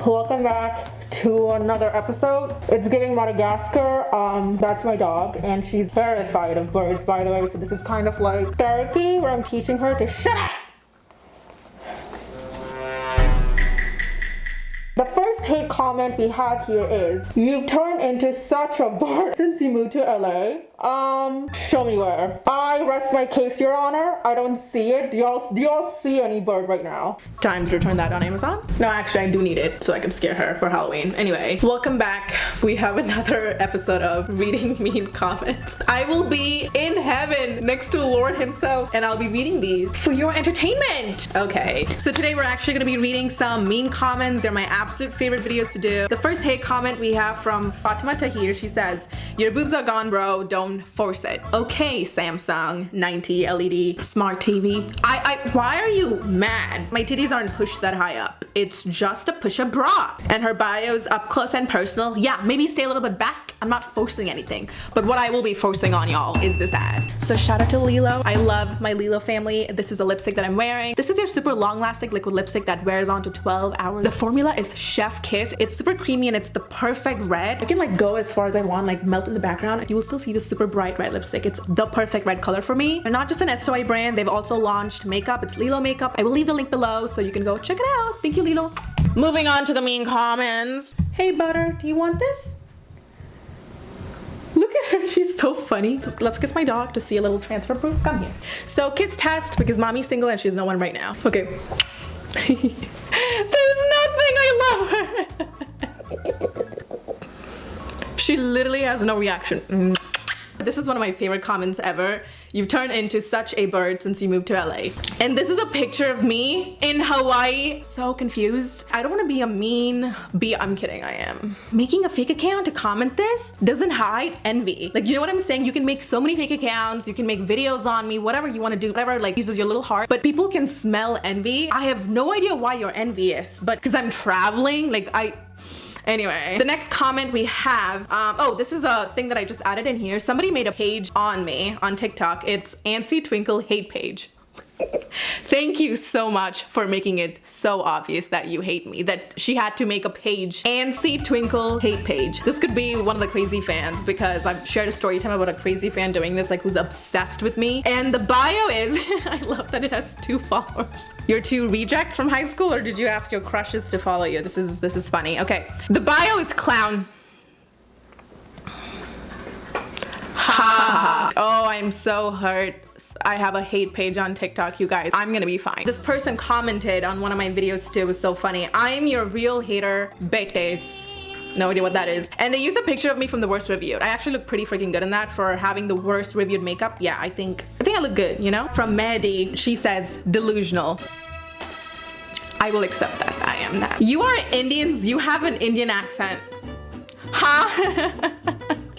Welcome back to another episode. It's giving Madagascar. That's my dog, and she's terrified of birds, by the way, so this is kind of like therapy where I'm teaching her to shut up. The first hate comment we have here is, "You've turned into such a bird since you moved to LA." Show me where. I rest my case, Your Honor. I don't see it. Do y'all see any bird right now? Time to return that on Amazon? No, actually, I do need it so I can scare her for Halloween. Anyway, welcome back. We have another episode of reading mean comments. I will be in heaven next to Lord himself, and I'll be reading these for your entertainment. Okay, so today we're actually gonna be reading some mean comments. They're my absolute favorite videos to do. The first hate comment we have from Fatima Tahir. She says, "Your boobs are gone, bro. Don't force it." Okay, Samsung 90 LED smart TV. Why are you mad? My titties aren't pushed that high up. It's just a push-up bra. And her bio's up close and personal. Yeah, maybe stay a little bit back. I'm not forcing anything. But what I will be forcing on y'all is this ad. So shout out to Lilo. I love my Lilo family. This is a lipstick that I'm wearing. This is their super long-lasting liquid lipstick that wears on to 12 hours. The formula is Chef Kiss. It's super creamy and it's the perfect red. I can like go as far as I want, like melt in the background. You will still see the super bright red lipstick. It's the perfect red color for me. They're not just an SOI brand. They've also launched makeup. It's Lilo makeup. I will leave the link below so you can go check it out. Thank you, Lilo. Moving on to the mean comments. "Hey Butter, do you want this?" Look at her, she's so funny. So let's kiss my dog to see a little transfer proof. Come here. So kiss test because mommy's single and she has no one right now. Okay. There's nothing, I love her. She literally has no reaction. This is one of my favorite comments ever. "You've turned into such a bird since you moved to LA." And this is a picture of me in Hawaii. So confused. I don't want to be a mean I'm kidding, I am. Making a fake account to comment this doesn't hide envy. Like, you know what I'm saying? You can make so many fake accounts, you can make videos on me, whatever you want to do, whatever like uses your little heart, but people can smell envy. I have no idea why you're envious, but because I'm traveling, like Anyway, the next comment we have, oh, this is a thing that I just added in here. Somebody made a page on me on TikTok. It's Anncy Twinkle hate page. Thank you so much for making it so obvious that you hate me, that she had to make a page. Anncy Twinkle hate page. This could be one of the crazy fans because I've shared a story time about a crazy fan doing this, like who's obsessed with me. And the bio is, I love that it has 2 followers. You're 2 rejects from high school, or did you ask your crushes to follow you? This is funny. Okay, the bio is clown. Ha. Oh, I'm so hurt. I have a hate page on TikTok, you guys. I'm gonna be fine. This person commented on one of my videos too. It was so funny. "I'm your real hater, betes." No idea what that is. And they used a picture of me from the worst reviewed. I actually look pretty freaking good in that for having the worst reviewed makeup. Yeah, I think I look good, you know? From Mehdi, she says, "Delusional." I will accept that. I am that. "You are Indians. You have an Indian accent." Huh?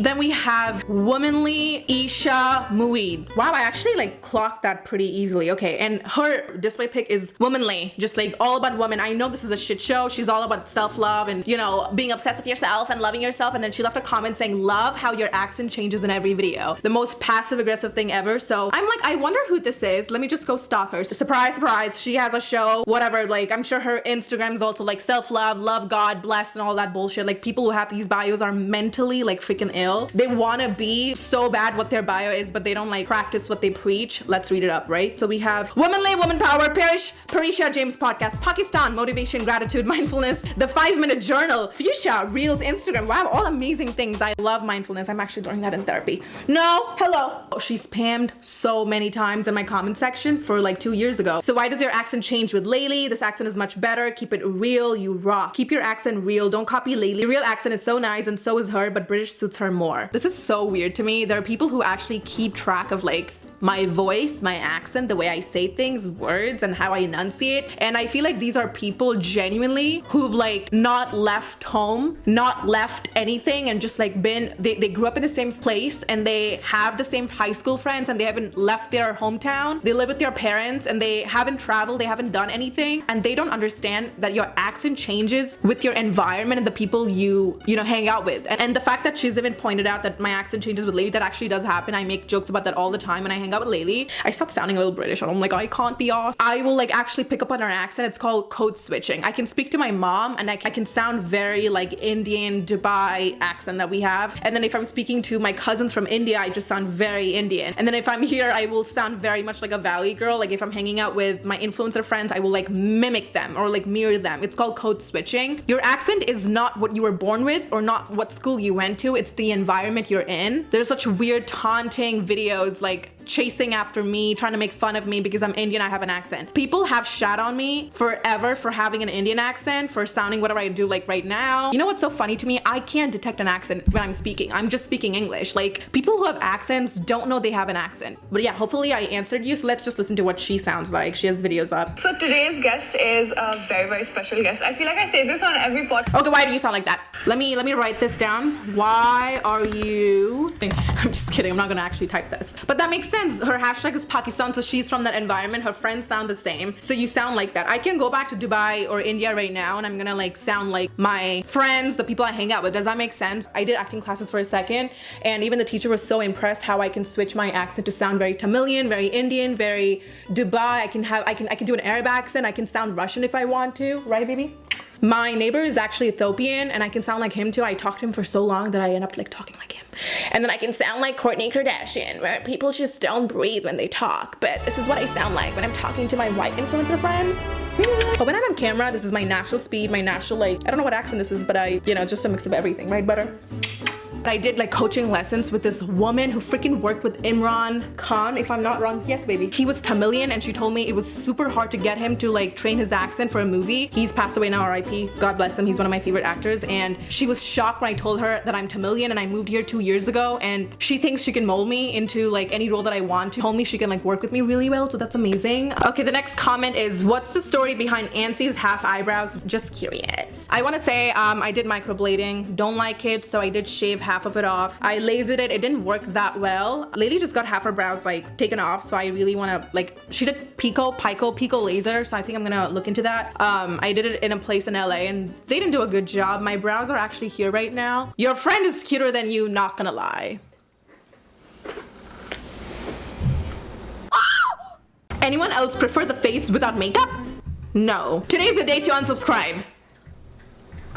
Then we have Womanly Isha Mueed. Wow, I actually like clocked that pretty easily. Okay, and her display pic is womanly, just like all about women. I know this is a shit show. She's all about self-love and, you know, being obsessed with yourself and loving yourself. And then she left a comment saying, "Love how your accent changes in every video." The most passive aggressive thing ever. So I'm like, I wonder who this is. Let me just go stalk her. So surprise, surprise, she has a show, whatever. Like, I'm sure her Instagram's also like self-love, love God, blessed, and all that bullshit. Like, people who have these bios are mentally like freaking ill. They want to be so bad what their bio is, but they don't like practice what they preach. Let's read it up, right? So we have Womanly, Woman Power, Parisha James Podcast, Pakistan, Motivation, Gratitude, Mindfulness, The 5-Minute Journal, Fuchsia, Reels, Instagram. Wow, all amazing things. I love mindfulness. I'm actually learning that in therapy. No, hello. She spammed so many times in my comment section for like 2 years ago. "So why does your accent change with Layli? This accent is much better. Keep it real, you rock. Keep your accent real. Don't copy Layli. The real accent is so nice and so is her, but British suits her more." This is so weird to me. There are people who actually keep track of like my voice, my accent, the way I say things, words, and how I enunciate. And I feel like these are people genuinely who've like not left home, not left anything, and just like been, they grew up in the same place and they have the same high school friends and they haven't left their hometown. They live with their parents and they haven't traveled, they haven't done anything, and they don't understand that your accent changes with your environment and the people you know, hang out with. And the fact that she's even pointed out that my accent changes with Lady, that actually does happen. I make jokes about that all the time and I hang hang out with Laylee, I start sounding a little British and I'm like, I can't be off. I will like actually pick up on her accent. It's called code switching. I can speak to my mom and I can sound very like Indian Dubai accent that we have. And then if I'm speaking to my cousins from India, I just sound very Indian. And then if I'm here, I will sound very much like a Valley girl. Like if I'm hanging out with my influencer friends, I will like mimic them or like mirror them. It's called code switching. Your accent is not what you were born with or not what school you went to. It's the environment you're in. There's such weird taunting videos like chasing after me, trying to make fun of me because I'm Indian, I have an accent. People have shat on me forever for having an Indian accent, for sounding whatever I do like right now. You know what's so funny to me? I can't detect an accent when I'm speaking. I'm just speaking English. Like people who have accents don't know they have an accent. But yeah, hopefully I answered you. So let's just listen to what she sounds like. She has videos up. So today's guest is a very, very special guest. I feel like I say this on every podcast. Okay, why do you sound like that? Let me write this down. Why are you... I'm just kidding. I'm not gonna actually type this. But that makes sense. Her hashtag is Pakistan, so she's from that environment. Her friends sound the same. So you sound like that. I can go back to Dubai or India right now and I'm gonna like sound like my friends, the people I hang out with. Does that make sense? I did acting classes for a second and even the teacher was so impressed how I can switch my accent to sound very Tamilian, very Indian, very Dubai. I can do an Arab accent. I can sound Russian if I want to, right baby? My neighbor is actually Ethiopian and I can sound like him too. I talked to him for so long that I end up like talking like him. And then I can sound like Kourtney Kardashian, where people just don't breathe when they talk. But this is what I sound like when I'm talking to my white influencer friends. But when I'm on camera, this is my natural speed, my natural like, I don't know what accent this is, but just a mix of everything, right, butter? I did like coaching lessons with this woman who freaking worked with Imran Khan, if I'm not wrong. Yes, baby. He was Tamilian and she told me it was super hard to get him to like train his accent for a movie. He's passed away now, RIP. God bless him. He's one of my favorite actors. And she was shocked when I told her that I'm Tamilian and I moved here 2 years ago. And she thinks she can mold me into like any role that I want to. Told me she can like work with me really well. So that's amazing. Okay, the next comment is, what's the story behind Anncy's half eyebrows? Just curious. I want to say I did microblading. Don't like it. So I did shave half of it off. I lasered it. It didn't work that well. Lady just got half her brows like taken off. So I really want to like, she did pico laser. So I think I'm gonna look into that. I did it in a place in LA and they didn't do a good job. My brows are actually here right now. Your friend is cuter than you, not gonna lie. Anyone else prefer the face without makeup? No. Today's the day to unsubscribe.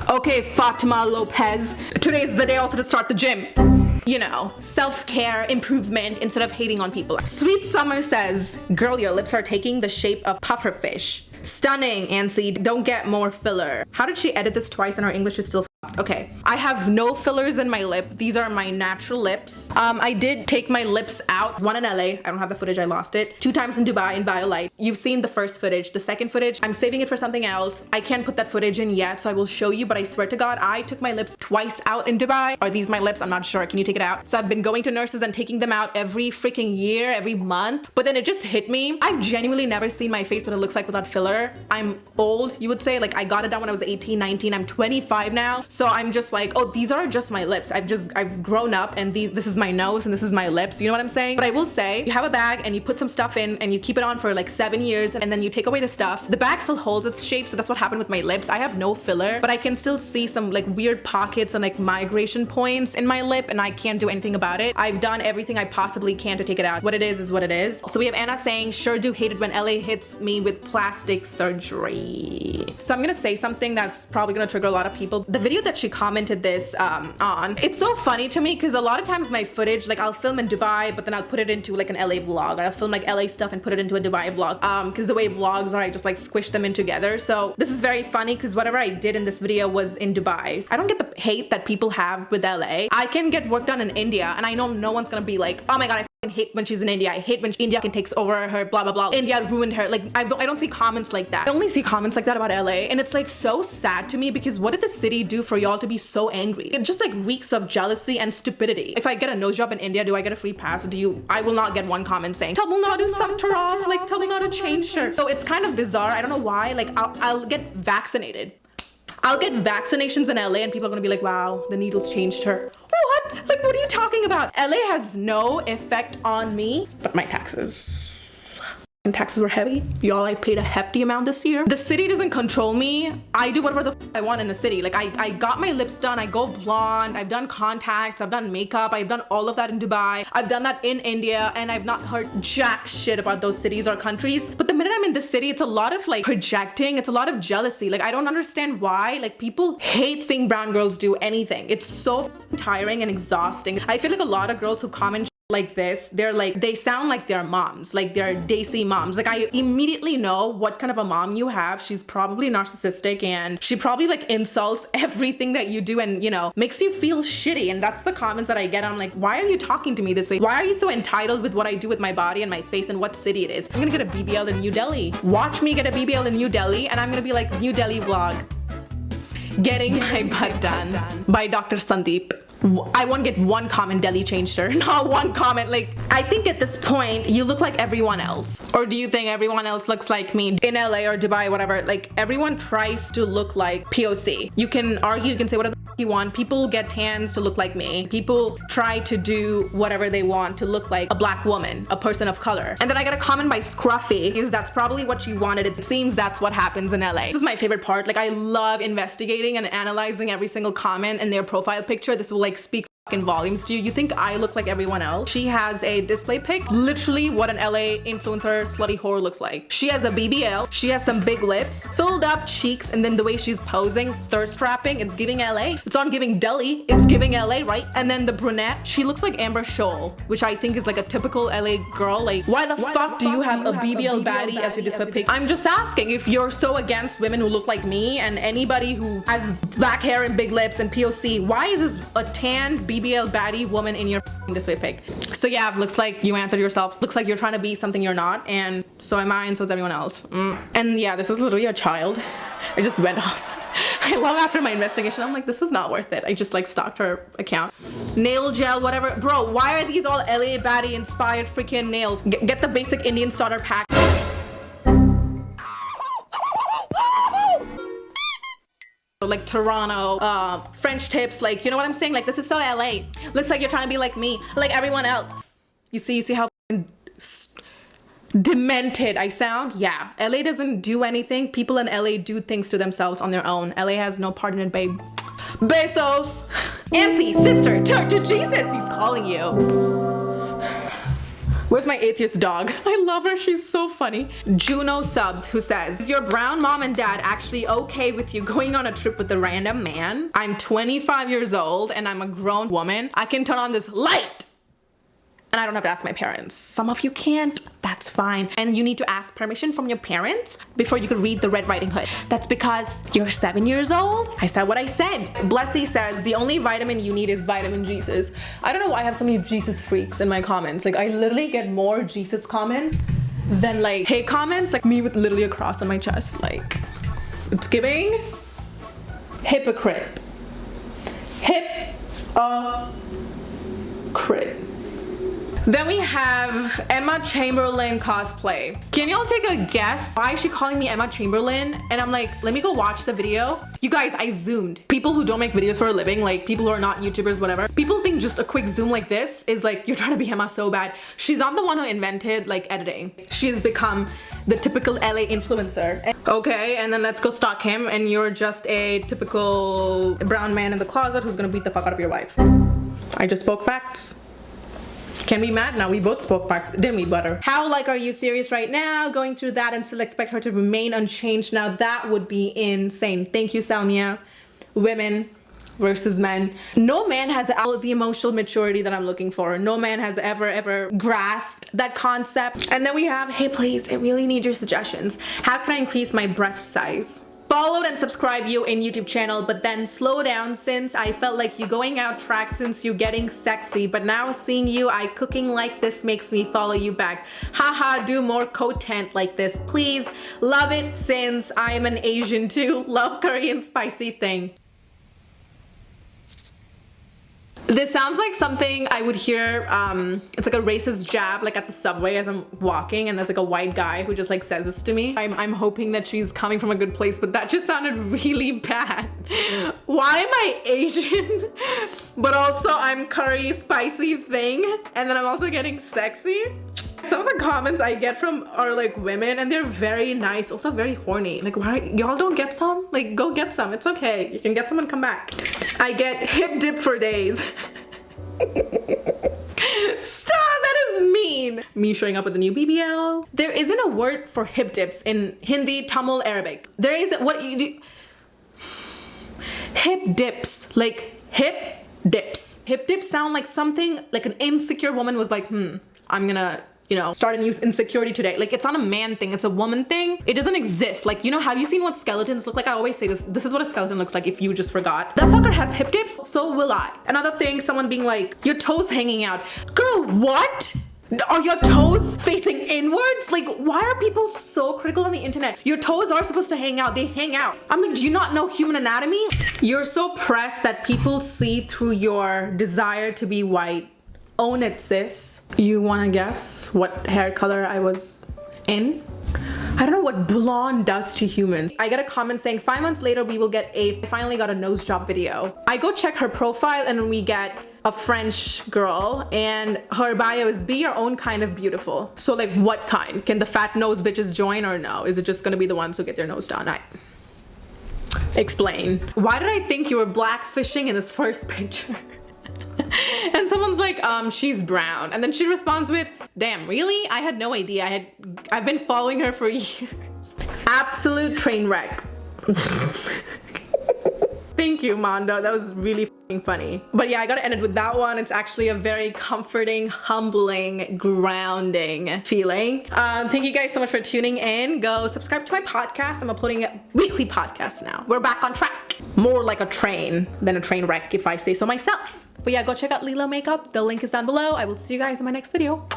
Okay, Fatima Lopez. Today's the day also to start the gym. You know, self-care, improvement instead of hating on people. Sweet Summer says, girl, your lips are taking the shape of pufferfish. Stunning, Anncy. Don't get more filler. How did she edit this twice and her English is still okay? I have no fillers in my lip. These are my natural lips. I did take my lips out. One in LA. I don't have the footage. I lost it. 2 times in Dubai in BioLite. You've seen the first footage. The second footage, I'm saving it for something else. I can't put that footage in yet, so I will show you, but I swear to God, I took my lips twice out in Dubai. Are these my lips? I'm not sure. Can you take it out? So I've been going to nurses and taking them out every freaking year, every month. But then it just hit me. I've genuinely never seen my face what it looks like without filler. I'm old, you would say. Like I got it done when I was 18, 19. I'm 25 now. So I'm just like, oh, these are just my lips. I've grown up and this is my nose and this is my lips. You know what I'm saying? But I will say, you have a bag and you put some stuff in and you keep it on for like 7 years and then you take away the stuff. The bag still holds its shape. So that's what happened with my lips. I have no filler, but I can still see some like weird pockets and like migration points in my lip and I can't do anything about it. I've done everything I possibly can to take it out. What it is what it is. So we have Anna saying, sure do hate it when LA hits me with plastic surgery. So I'm gonna say something that's probably gonna trigger a lot of people. The video that she commented this on, it's so funny to me because a lot of times my footage, like I'll film in Dubai, but then I'll put it into like an LA vlog, or I'll film like LA stuff and put it into a Dubai vlog. Because the way vlogs are, I just like squish them in together. So this is very funny because whatever I did in this video was in Dubai. I don't get the hate that people have with LA. I can get work done in India and I know no one's gonna be like, oh my God, I hate when she's in India. I hate when India takes over her, blah, blah, blah. India ruined her. Like, I don't see comments like that. I only see comments like that about LA. And it's like so sad to me because what did the city do for y'all to be so angry? It just like reeks of jealousy and stupidity. If I get a nose job in India, do I get a free pass? I will not get one comment saying, Tamil Nadu sucked her off, like Tamil Nadu changed her. So it's kind of bizarre. I don't know why. Like, I'll get vaccinated. I'll get vaccinations in LA and people are gonna be like, wow, the needles changed her. What? Like, what are you talking about? LA has no effect on me, but my taxes. And taxes were heavy. Y'all, I paid a hefty amount this year. The city doesn't control me. I do whatever the I want in a city. Like I got my lips done, I go blonde, I've done contacts, I've done makeup, I've done all of that in Dubai, I've done that in India, and I've not heard jack shit about those cities or countries. But the minute I'm in this city, it's a lot of like projecting, it's a lot of jealousy. Like I don't understand why like people hate seeing brown girls do anything. It's so tiring and exhausting. I feel like a lot of girls who comment like this, they're like, they sound like they're moms, like they're Daisy moms. Like I immediately know what kind of a mom you have. She's probably narcissistic and she probably like insults everything that you do and, you know, makes you feel shitty. And that's the comments that I get. I'm like, why are you talking to me this way? Why are you so entitled with what I do with my body and my face and what city it is? I'm gonna get a BBL in New Delhi. Watch me get a BBL in New Delhi and I'm gonna be like, New Delhi vlog. Getting my butt done by Dr. Sandeep. I won't get one comment Delhi changed her. Not one comment. Like, I think at this point, you look like everyone else. Or do you think everyone else looks like me in LA or Dubai, whatever? Like, everyone tries to look like POC. You can argue, you can say whatever you want. People get tans to look like me. People try to do whatever they want to look like a black woman, a person of color. And then I got a comment by Scruffy, because that's probably what she wanted. It seems that's what happens in LA. This is my favorite part. Like, I love investigating and analyzing every single comment and their profile picture. This will like speak fucking volumes to you. You think I look like everyone else? She has a display pic, literally what an LA influencer slutty whore looks like. She has a BBL, she has some big lips, filled up cheeks, and then the way she's posing, thirst trapping, it's giving LA. It's on giving Delhi, it's giving LA, right? And then the brunette, she looks like Amber Scholl, which I think is like a typical LA girl. Like, why the fuck do you have a BBL baddie as your display pic? I'm just asking, if you're so against women who look like me and anybody who has black hair and big lips and POC, why is this a tan BBL baddie woman in your display pic? So yeah, looks like you answered yourself. Looks like you're trying to be something you're not, and so am I, and so is everyone else. And yeah, this is literally a child. I just went off. I love after my investigation, I'm like, this was not worth it. I just like stalked her account. Nail gel, whatever. Bro, why are these all LA baddie inspired freaking nails? Get the basic Indian starter pack. Like Toronto, French tips, like, you know what I'm saying? Like, this is so LA. Looks like you're trying to be like me, like everyone else. You see how demented I sound? Yeah, LA doesn't do anything. People in LA do things to themselves on their own. LA has no part in it, babe. Bezos. Anncy, sister, turn to Jesus. He's calling you. Where's my atheist dog? I love her, she's so funny. Juno Subs, who says, is your brown mom and dad actually okay with you going on a trip with a random man? I'm 25 years old and I'm a grown woman. I can turn on this light and I don't have to ask my parents. Some of you can't, that's fine. And you need to ask permission from your parents before you could read the Red Riding Hood. That's because you're 7 years old. I said what I said. Blessy says, the only vitamin you need is vitamin Jesus. I don't know why I have so many Jesus freaks in my comments. Like, I literally get more Jesus comments than like hate comments. Like me with literally a cross on my chest. Like, it's giving hypocrite. Hypocrite. Then we have Emma Chamberlain cosplay. Can y'all take a guess why is she calling me Emma Chamberlain? And I'm like, let me go watch the video. You guys, I zoomed. People who don't make videos for a living, like people who are not YouTubers, whatever, people think just a quick zoom like this is like, you're trying to be Emma so bad. She's not the one who invented like editing. She's become the typical LA influencer. Okay, and then let's go stalk him and you're just a typical brown man in the closet who's gonna beat the fuck out of your wife. I just spoke facts. Can we mad? Now we both spoke facts, didn't we, butter? How like are you serious right now? Going through that and still expect her to remain unchanged? Now that would be insane. Thank you, Salmia. Women versus men. No man has all of the emotional maturity that I'm looking for. No man has ever grasped that concept. And then we have, hey please, I really need your suggestions. How can I increase my breast size? Followed and subscribe you in YouTube channel, but then slow down since I felt like you going out track since you getting sexy, but now seeing you I cooking like this makes me follow you back. Haha, do more content like this please. Love it since I am an Asian too. Love curry and spicy thing. This sounds like something I would hear, it's like a racist jab like at the subway as I'm walking and there's like a white guy who just like says this to me. I'm hoping that she's coming from a good place, but that just sounded really bad. Why am I Asian? But also I'm curry spicy thing and then I'm also getting sexy? some of the comments I get from are like women and they're very nice, also very horny. Like, why y'all don't get some? Like, go get some. It's okay. You can get some and come back. I get hip dip for days. Stop, that is mean. Me showing up with the new BBL. There isn't a word for hip dips in Hindi, Tamil, Arabic. There isn't. What you do? Hip dips, like hip dips. Hip dips sound like something like an insecure woman was like, I'm gonna, you know, start a new insecurity today. Like, it's not a man thing, it's a woman thing. It doesn't exist. Like, you know, have you seen what skeletons look like? I always say this. This is what a skeleton looks like if you just forgot. That fucker has hip dips, so will I. Another thing, someone being like, your toes hanging out. Girl, what? Are your toes facing inwards? Like, why are people so critical on the internet? Your toes are supposed to hang out. They hang out. I'm like, do you not know human anatomy? You're so pressed that people see through your desire to be white. Own it, sis. You wanna guess what hair color I was in? I don't know what blonde does to humans. I get a comment saying 5 months later we will get I finally got a nose job video. I go check her profile and we get a French girl and her bio is be your own kind of beautiful. So like, what kind? Can the fat nose bitches join or no? Is it just gonna be the ones who get their nose done? Explain. Why did I think you were black fishing in this first picture? And someone's like, she's brown. And then she responds with, damn, really? I had no idea. I've been following her for years. Absolute train wreck. Thank you, Mondo. That was really f***ing funny. But yeah, I gotta end it with that one. It's actually a very comforting, humbling, grounding feeling. Thank you guys so much for tuning in. Go subscribe to my podcast. I'm uploading weekly podcasts now. We're back on track. More like a train than a train wreck, if I say so myself. But yeah, go check out Lilo Makeup. The link is down below. I will see you guys in my next video.